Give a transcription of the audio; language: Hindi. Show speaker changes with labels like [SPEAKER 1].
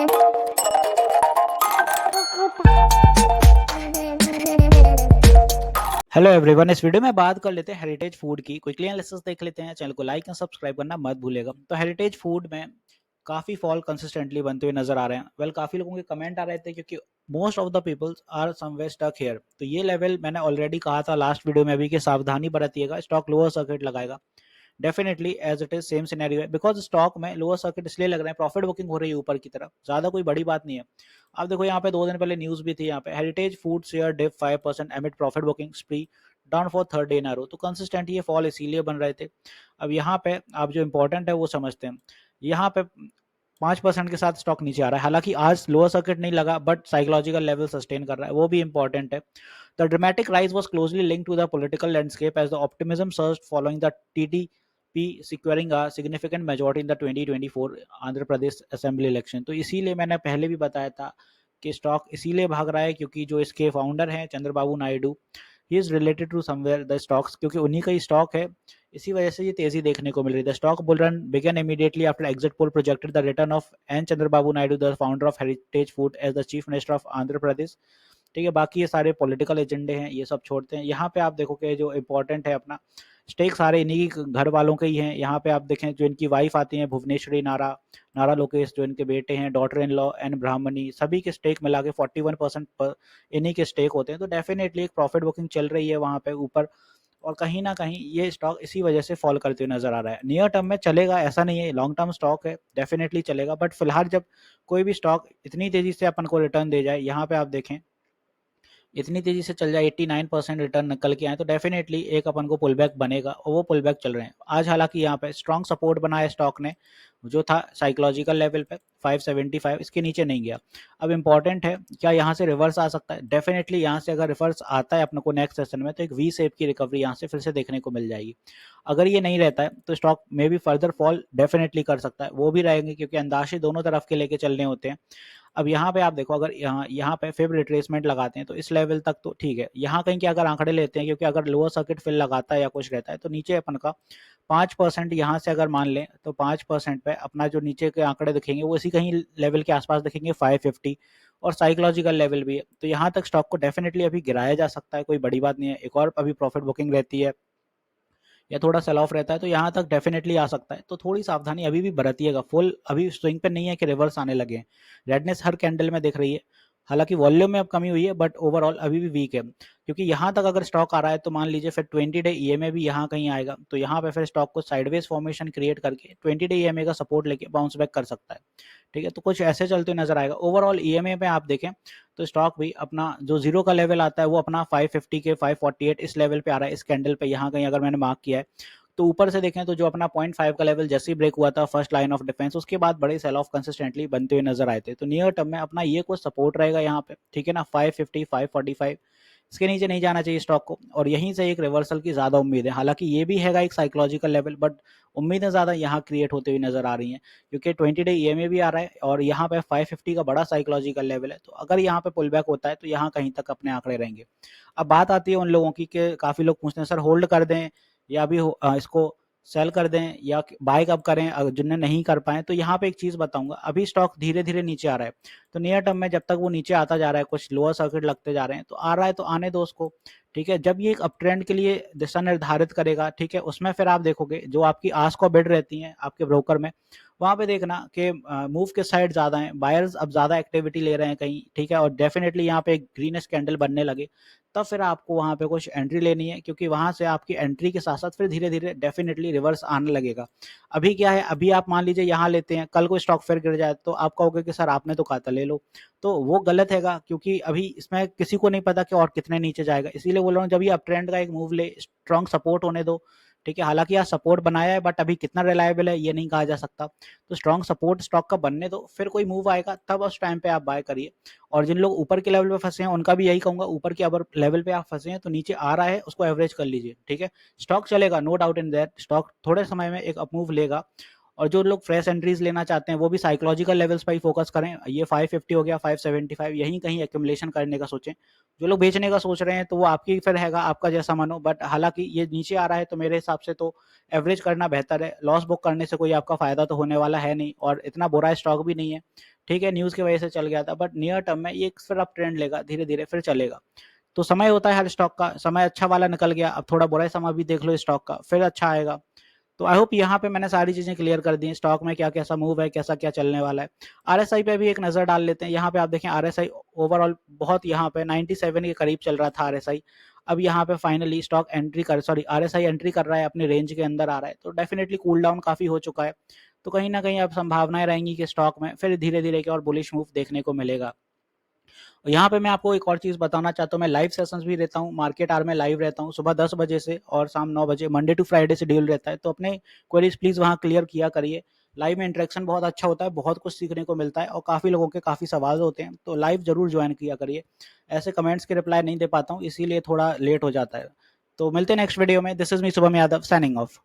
[SPEAKER 1] हेलो एवरीवन, इस वीडियो में बात कर लेते हैं हेरिटेज फूड की। क्विकली एनालिसिस देख लेते हैं। चैनल को लाइक एंड सब्सक्राइब करना मत भूलिएगा। तो हेरिटेज फूड में काफ़ी फॉल कंसिस्टेंटली बनते हुए नजर आ रहे हैं। काफ़ी लोगों के कमेंट आ रहे थे क्योंकि most of the peoples are somewhere stuck here. तो ये लेवल मैंने ऑलरेडी कहा था लास्ट वीडियो में भी कि सावधानी बरतिएगा, स्टॉक लोअर सर्किट लगाएगा। Definitely as it is same scenario है, बिकॉज स्टॉक में लोअर सर्किट इसलिए लग रहा है, प्रॉफिट बुकिंग हो रही है ऊपर की तरफ, ज्यादा कोई बड़ी बात नहीं है। अब देखो यहाँ पे 2 दिन पहले न्यूज भी थी, यहाँ पे Heritage Food share dip 5% amid profit booking spree down for third day in a row. तो कंसिस्टेंट ये फॉल इसीलिए बन रहे थे। अब यहाँ पे आप जो इंपॉर्टेंट है वो समझते हैं। यहाँ पे 5% के साथ स्टॉक नीचे आ रहा है, हालांकि आज लोअर सर्किट नहीं लगा बट साइकोलॉजिकल लेवल सस्टेन कर रहा है, वो भी इंपॉर्टेंट है। The dramatic rise was closely linked to the political landscape as the optimism surged following the TDP securing a significant majority in the 2024 Andhra Pradesh assembly election. तो इसीलिए मैंने पहले भी बताया था कि स्टॉक इसीलिए भाग रहा है क्योंकि जो इसके फाउंडर हैं Chandrababu Naidu, he is related to somewhere the stocks, क्योंकि उन्हीं का ही स्टॉक है। इसी वजह से ये तेजी देखने को मिल रही है। Stock bull run began immediately after exit poll projected the return of N Chandrababu Naidu, the founder of Heritage Food, as the chief minister of Andhra Pradesh. ठीक है, बाकी ये सारे पॉलिटिकल एजेंडे हैं, ये सब छोड़ते हैं। यहाँ पे आप देखो कि जो इंपॉर्टेंट है, अपना स्टेक सारे इन्हीं की घर वालों के ही हैं। यहाँ पे आप देखें जो इनकी वाइफ आती हैं भुवनेश्वरी नारा नारा लोकेश, जो इनके बेटे हैं डॉटर इन लॉ एंड ब्राह्मणी, सभी के स्टेक मिला के 41% इन्हीं के स्टेक होते हैं। तो डेफिनेटली एक प्रॉफिट बुकिंग चल रही है वहाँ पे ऊपर, और कहीं ना कहीं ये स्टॉक इसी वजह से फॉल करते हुए नजर आ रहा है। नियर टर्म में चलेगा ऐसा नहीं है, लॉन्ग टर्म स्टॉक है, डेफिनेटली चलेगा। बट फिलहाल जब कोई भी स्टॉक इतनी तेजी से अपन को रिटर्न दे जाए, यहाँ पे आप देखें इतनी तेजी से चल जाए, 89% रिटर्न निकल के आए, तो डेफिनेटली एक अपन को पुल बैक बनेगा, और वो पुल बैक चल रहे हैं आज। हालांकि यहाँ पे स्ट्रॉन्ग सपोर्ट बनाया स्टॉक ने, जो था साइकोलॉजिकल लेवल पे 575, इसके नीचे नहीं गया। अब इंपॉर्टेंट है क्या यहाँ से रिवर्स आ सकता है? डेफिनेटली यहाँ से अगर रिवर्स आता है अपने को नेक्स्ट सेशन में, तो एक वी शेप की रिकवरी यहाँ से फिर से देखने को मिल जाएगी। अगर ये नहीं रहता है तो स्टॉक में भी फर्दर फॉल डेफिनेटली कर सकता है, वो भी रहेंगे क्योंकि अंदाजे दोनों तरफ के लेके चलने होते हैं। अब यहाँ पे आप देखो, अगर यहाँ पे फिर रिट्रेसमेंट लगाते हैं तो इस लेवल तक तो ठीक है। यहाँ कहीं के अगर आंकड़े लेते हैं, क्योंकि अगर लोअर सर्किट फिल लगाता है या कुछ रहता है, तो नीचे अपन का 5% यहाँ से अगर मान लें तो 5% पे अपना जो नीचे के आंकड़े दिखेंगे वो इसी कहीं लेवल के आसपास दिखेंगे 550, और साइकोलॉजिकल लेवल भी है। तो यहाँ तक स्टॉक को डेफिनेटली अभी गिराया जा सकता है, कोई बड़ी बात नहीं है। एक और अभी प्रॉफिट बुकिंग रहती है या थोड़ा सेल ऑफ रहता है तो यहाँ तक डेफिनेटली आ सकता है। तो थोड़ी सावधानी अभी भी बरतिएगा। फुल अभी स्विंग पे नहीं है कि रिवर्स आने लगे हैं। रेडनेस हर कैंडल में दिख रही है, हालांकि वॉल्यूम में अब कमी हुई है बट ओवरऑल अभी भी वीक है। क्योंकि यहाँ तक अगर स्टॉक आ रहा है तो मान लीजिए फिर 20 डे ईएमए भी यहाँ कहीं आएगा, तो यहाँ पे फिर स्टॉक को साइडवेज फॉर्मेशन क्रिएट करके 20 डे ईएमए का सपोर्ट लेके बाउंस बैक कर सकता है। ठीक है, तो कुछ ऐसे चलते नजर आएगा। ओवरऑल ईएमए पे आप देखें तो स्टॉक भी अपना जो जीरो का लेवल आता है वो अपना 550 के 548 इस लेवल पे आ रहा है, इस कैंडल पे यहाँ कहीं अगर मैंने मार्क किया है। तो ऊपर से देखें तो जो अपना 0.5 का लेवल जैसे ही ब्रेक हुआ था फर्स्ट लाइन ऑफ डिफेंस, उसके बाद बड़े सेल ऑफ कंसिस्टेंटली बनते हुए नजर आए थे। तो नियर टर्म में अपना ये कुछ सपोर्ट रहेगा यहाँ पे, ठीक है ना, 550 545, इसके नीचे नहीं जाना चाहिए स्टॉक को, और यहीं से एक रिवर्सल की ज्यादा उम्मीद है। हालांकि ये भी है एक साइकोलॉजिकल लेवल, बट उम्मीदें ज्यादा यहाँ क्रिएट होते हुए नजर आ रही हैं, क्योंकि 20 डे ईएमए भी आ रहा है और यहाँ पे 550 का बड़ा साइकोलॉजिकल लेवल है। तो अगर यहाँ पे पुल बैक होता है तो यहाँ कहीं तक अपने आंकड़े रहेंगे। अब बात आती है उन लोगों की कि काफी लोग पूछते हैं सर होल्ड कर दें या भी इसको सेल कर दें या बाय कब करें, जिन्हें नहीं कर पाए। तो यहाँ पे एक चीज बताऊंगा, अभी स्टॉक धीरे धीरे नीचे आ रहा है, तो नियर टर्म में जब तक वो नीचे आता जा रहा है, कुछ लोअर सर्किट लगते जा रहे हैं, तो आ रहा है तो आने दो उसको। ठीक है, जब ये एक अप ट्रेंड के लिए दिशा निर्धारित करेगा, ठीक है, उसमें फिर आप देखोगे जो आपकी आस्क को बिड रहती हैं आपके ब्रोकर में, वहां पे देखना कि मूव के साइड ज्यादा है, बायर्स अब ज्यादा एक्टिविटी ले रहे हैं कहीं, ठीक है, और डेफिनेटली यहाँ पे एक ग्रीनिश कैंडल बनने लगे, तब फिर आपको वहां पे कुछ एंट्री लेनी है, क्योंकि वहां से आपकी एंट्री के साथ साथ फिर धीरे धीरे डेफिनेटली रिवर्स आने लगेगा। अभी क्या है, अभी आप मान लीजिए यहाँ लेते हैं, कल को स्टॉक फिर गिर जाए तो आप कहोगे कि सर आपने तो कहा था ले लो, तो वो गलत हैगा, क्योंकि अभी इसमें किसी को नहीं पता कि और कितने नीचे जाएगा। इसीलिए बोल रहा हूँ जब ये अप ट्रेंड का एक मूव ले, स्ट्रॉन्ग सपोर्ट होने दो। ठीक है, हालांकि यहाँ सपोर्ट बनाया है बट अभी कितना रिलायबल है ये नहीं कहा जा सकता। तो स्ट्रॉन्ग सपोर्ट स्टॉक का बनने दो, फिर कोई मूव आएगा तब उस टाइम पे आप बाय करिए। और जिन लोग ऊपर के लेवल पे फंसे हैं उनका भी यही कहूंगा, ऊपर के अगर लेवल पे आप फंसे हैं तो नीचे आ रहा है उसको एवरेज कर लीजिए। ठीक है, स्टॉक चलेगा, no doubt in that, stock थोड़े समय में एक अपमूव लेगा। और जो लोग फ्रेश एंट्रीज लेना चाहते हैं वो भी साइकोलॉजिकल लेवल्स पर ही फोकस करें। ये 550 हो गया, 575, यहीं कहीं एक्यूमुलेशन करने का सोचें। जो लोग बेचने का सोच रहे हैं तो वो आपकी फिर हैगा, आपका जैसा मानो, बट हालांकि ये नीचे आ रहा है तो मेरे हिसाब से तो एवरेज करना बेहतर है। लॉस बुक करने से कोई आपका फायदा तो होने वाला है नहीं, और इतना बुरा स्टॉक भी नहीं है। ठीक है, न्यूज़ की वजह से चल गया था, बट नियर टर्म में ये फिर अब ट्रेंड लेगा, धीरे-धीरे फिर चलेगा। तो समय होता है हर स्टॉक का, समय अच्छा वाला निकल गया, अब थोड़ा बुरा समय भी देख लो स्टॉक का, फिर अच्छा आएगा। तो आई होप यहाँ पे मैंने सारी चीज़ें क्लियर कर दी हैं, स्टॉक में क्या-कैसा मूव है, कैसा क्या चलने वाला है। आरएसआई पे भी एक नज़र डाल लेते हैं, यहाँ पे आप देखें आरएसआई ओवरऑल बहुत यहाँ पे 97 के करीब चल रहा था आरएसआई। अब यहाँ पे फाइनली स्टॉक आरएसआई एंट्री कर रहा है, अपनी रेंज के अंदर आ रहा है, तो डेफिनिटली कूल डाउन काफ़ी हो चुका है। तो कहीं न कहीं अब संभावनाएँ रहेंगी कि स्टॉक में फिर धीरे-धीरे एक और बुलिश मूव देखने को मिलेगा। यहाँ पे मैं आपको एक और चीज़ बताना चाहता हूँ, मैं लाइव सेशंस भी देता हूँ, मार्केट आवर में लाइव रहता हूँ, सुबह 10 बजे से और शाम 9 बजे, मंडे टू फ्राइडे शेड्यूल रहता है, तो अपने क्वेरीज प्लीज़ वहाँ क्लियर किया करिए। लाइव में इंटरेक्शन बहुत अच्छा होता है, बहुत कुछ सीखने को मिलता है और काफ़ी लोगों के काफ़ी सवाल होते हैं, तो लाइव ज़रूर ज्वाइन किया करिए। ऐसे कमेंट्स के रिप्लाई नहीं दे पाता हूँ, इसीलिए थोड़ा लेट हो जाता है। तो मिलते हैं नेक्स्ट वीडियो में। This is me Shubham Yadav signing off.